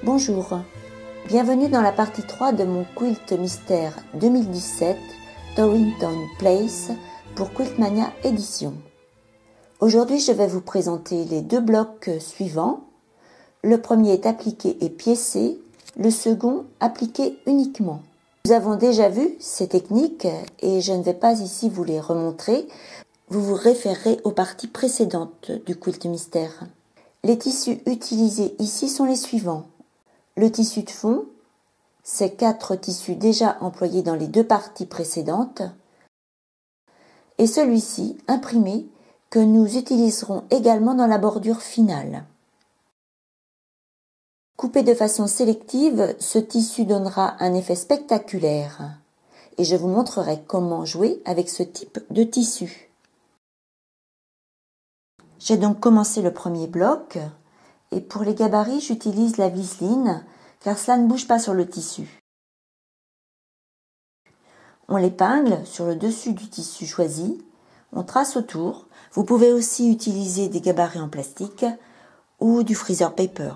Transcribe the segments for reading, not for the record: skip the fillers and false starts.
Bonjour, bienvenue dans la partie 3 de mon Quilt Mystère 2017 Torrington Place pour Quiltmania Édition. Aujourd'hui, je vais vous présenter les deux blocs suivants. Le premier est appliqué et piécé, le second appliqué uniquement. Nous avons déjà vu ces techniques et je ne vais pas ici vous les remontrer. Vous vous référerez aux parties précédentes du Quilt Mystère. Les tissus utilisés ici sont les suivants. Le tissu de fond, c'est 4 tissus déjà employés dans les deux parties précédentes, et celui-ci, imprimé, que nous utiliserons également dans la bordure finale. Coupé de façon sélective, ce tissu donnera un effet spectaculaire, et je vous montrerai comment jouer avec ce type de tissu. J'ai donc commencé le premier bloc, et pour les gabarits, j'utilise la visseline, car cela ne bouge pas sur le tissu. On l'épingle sur le dessus du tissu choisi, on trace autour. Vous pouvez aussi utiliser des gabarits en plastique ou du freezer paper.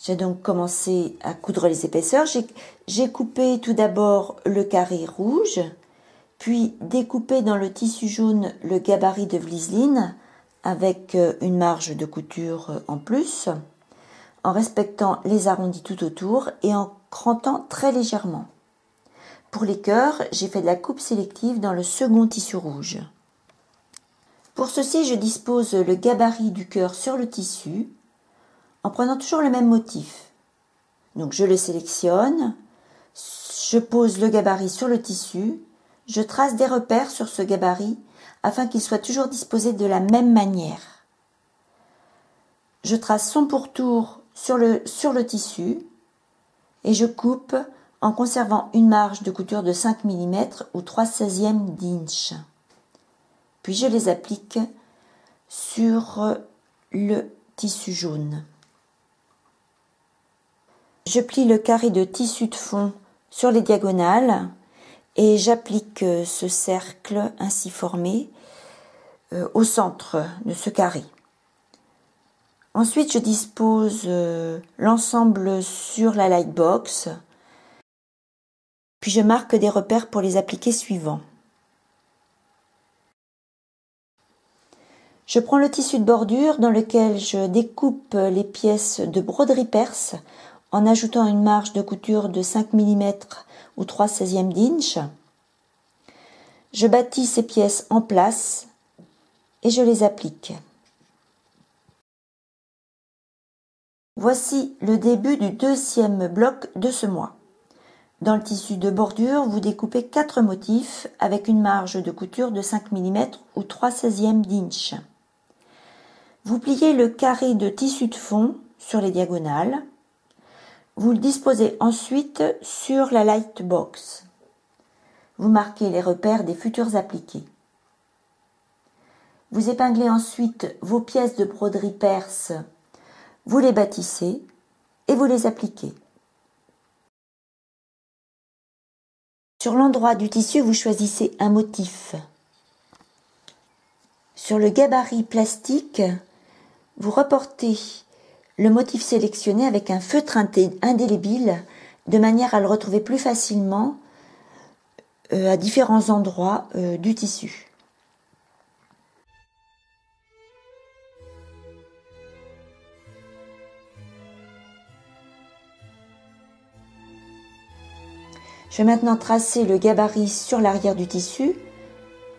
J'ai donc commencé à coudre les épaisseurs. J'ai coupé tout d'abord le carré rouge, puis découpé dans le tissu jaune le gabarit de visseline avec une marge de couture en plus, en respectant les arrondis tout autour et en crantant très légèrement. Pour les cœurs, j'ai fait de la coupe sélective dans le second tissu rouge. Pour ceci, je dispose le gabarit du cœur sur le tissu, en prenant toujours le même motif. Donc je le sélectionne, je pose le gabarit sur le tissu, je trace des repères sur ce gabarit afin qu'il soit toujours disposé de la même manière. Je trace son pourtour sur le tissu et je coupe en conservant une marge de couture de 5 mm ou 3/16 d'inch. Puis je les applique sur le tissu jaune. Je plie le carré de tissu de fond sur les diagonales et j'applique ce cercle ainsi formé au centre de ce carré. Ensuite, je dispose l'ensemble sur la lightbox, puis je marque des repères pour les appliquer suivants. Je prends le tissu de bordure dans lequel je découpe les pièces de broderie perse en ajoutant une marge de couture de 5 mm ou 3/16 d'inch. Je bâtis ces pièces en place et je les applique. Voici le début du deuxième bloc de ce mois. Dans le tissu de bordure, vous découpez 4 motifs avec une marge de couture de 5 mm ou 3/16 d'inch. Vous pliez le carré de tissu de fond sur les diagonales. Vous le disposez ensuite sur la lightbox. Vous marquez les repères des futurs appliqués. Vous épinglez ensuite vos pièces de broderie perse, vous les bâtissez et vous les appliquez. Sur l'endroit du tissu, vous choisissez un motif. Sur le gabarit plastique, vous reportez le motif sélectionné avec un feutre indélébile de manière à le retrouver plus facilement à différents endroits du tissu. Je vais maintenant tracer le gabarit sur l'arrière du tissu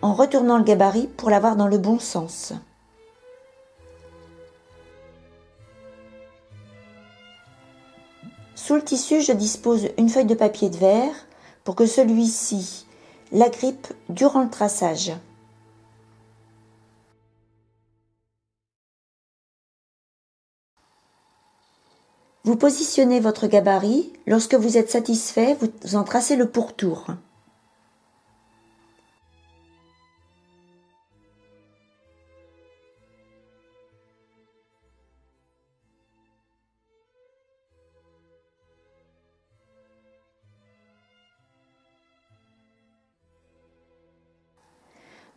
en retournant le gabarit pour l'avoir dans le bon sens. Sous le tissu, je dispose une feuille de papier de verre pour que celui-ci l'agrippe durant le traçage. Vous positionnez votre gabarit. Lorsque vous êtes satisfait, vous en tracez le pourtour.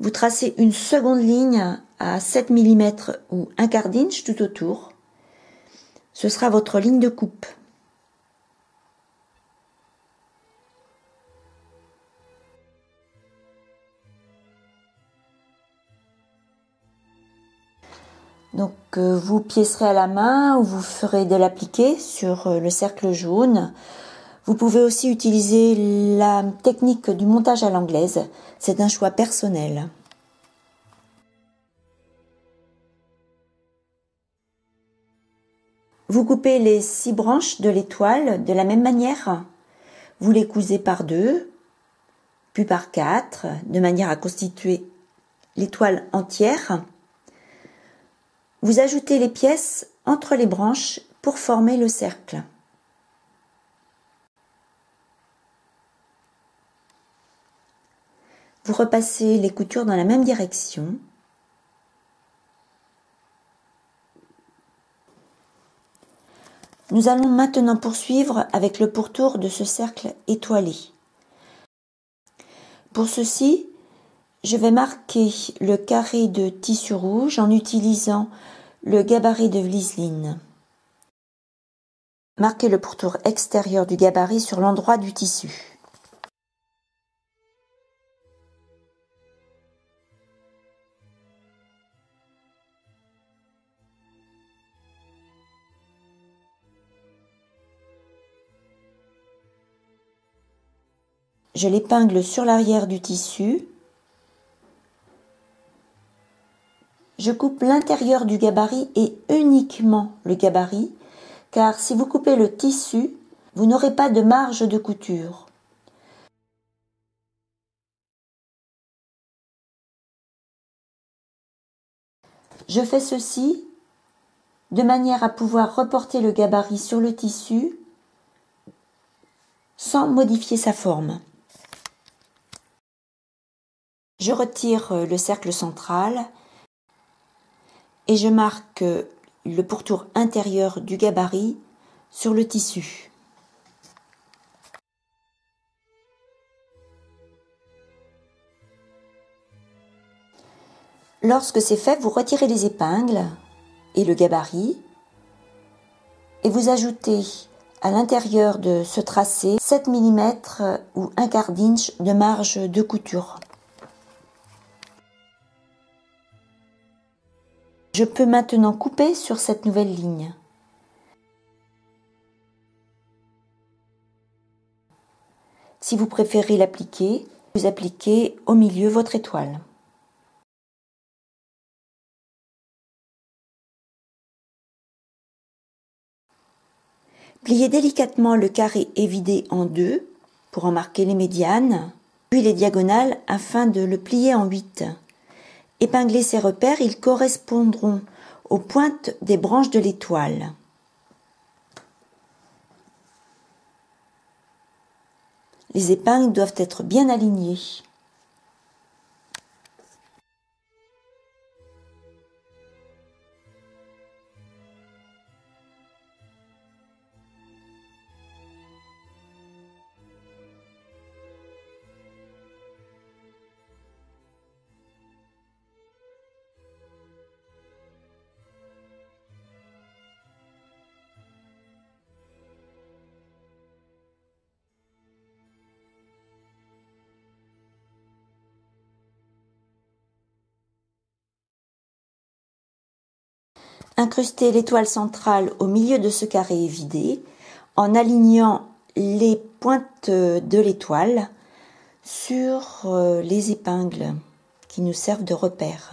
vous tracez une seconde ligne à 7 mm ou un quart d'inch tout autour. Ce sera votre ligne de coupe. Donc vous piécerez à la main ou vous ferez de l'appliqué sur le cercle jaune. Vous pouvez aussi utiliser la technique du montage à l'anglaise. C'est un choix personnel. Vous coupez les 6 branches de l'étoile de la même manière. Vous les cousez par 2, puis par 4, de manière à constituer l'étoile entière. Vous ajoutez les pièces entre les branches pour former le cercle. Vous repassez les coutures dans la même direction. Nous allons maintenant poursuivre avec le pourtour de ce cercle étoilé. Pour ceci, je vais marquer le carré de tissu rouge en utilisant le gabarit de Vliesline. Marquez le pourtour extérieur du gabarit sur l'endroit du tissu. Je l'épingle sur l'arrière du tissu. Je coupe l'intérieur du gabarit et uniquement le gabarit, car si vous coupez le tissu, vous n'aurez pas de marge de couture. Je fais ceci de manière à pouvoir reporter le gabarit sur le tissu sans modifier sa forme. Je retire le cercle central et je marque le pourtour intérieur du gabarit sur le tissu. Lorsque c'est fait, vous retirez les épingles et le gabarit et vous ajoutez à l'intérieur de ce tracé 7 mm ou un quart d'inch de marge de couture. Je peux maintenant couper sur cette nouvelle ligne. Si vous préférez l'appliquer, vous appliquez au milieu votre étoile. Pliez délicatement le carré évidé en deux pour en marquer les médianes, puis les diagonales afin de le plier en 8. Épinglez ces repères, ils correspondront aux pointes des branches de l'étoile. Les épingles doivent être bien alignées. Incrustez l'étoile centrale au milieu de ce carré évidé en alignant les pointes de l'étoile sur les épingles qui nous servent de repères.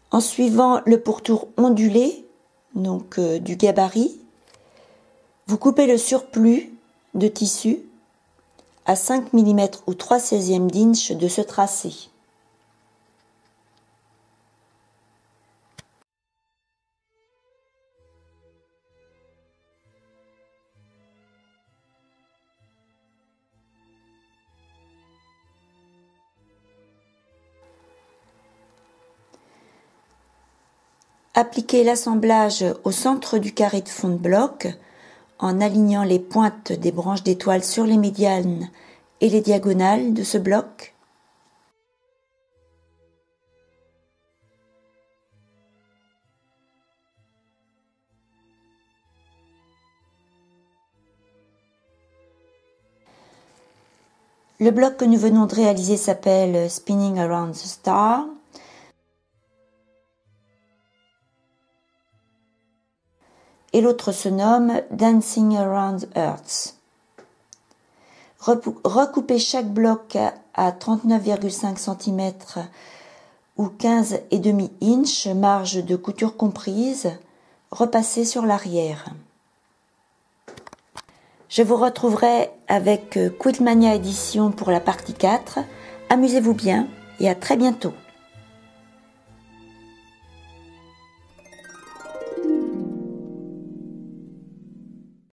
En suivant le pourtour ondulé, donc du gabarit, vous coupez le surplus de tissu à 5 mm ou 3/16 d'inch de ce tracé. Appliquez l'assemblage au centre du carré de fond de bloc en alignant les pointes des branches d'étoiles sur les médianes et les diagonales de ce bloc. Le bloc que nous venons de réaliser s'appelle Spinning Around the Star. Et l'autre se nomme Dancing Around Earth. Recoupez chaque bloc à 39,5 cm ou 15,5 inches, marge de couture comprise, repassez sur l'arrière. Je vous retrouverai avec Quiltmania Édition pour la partie 4. Amusez-vous bien et à très bientôt.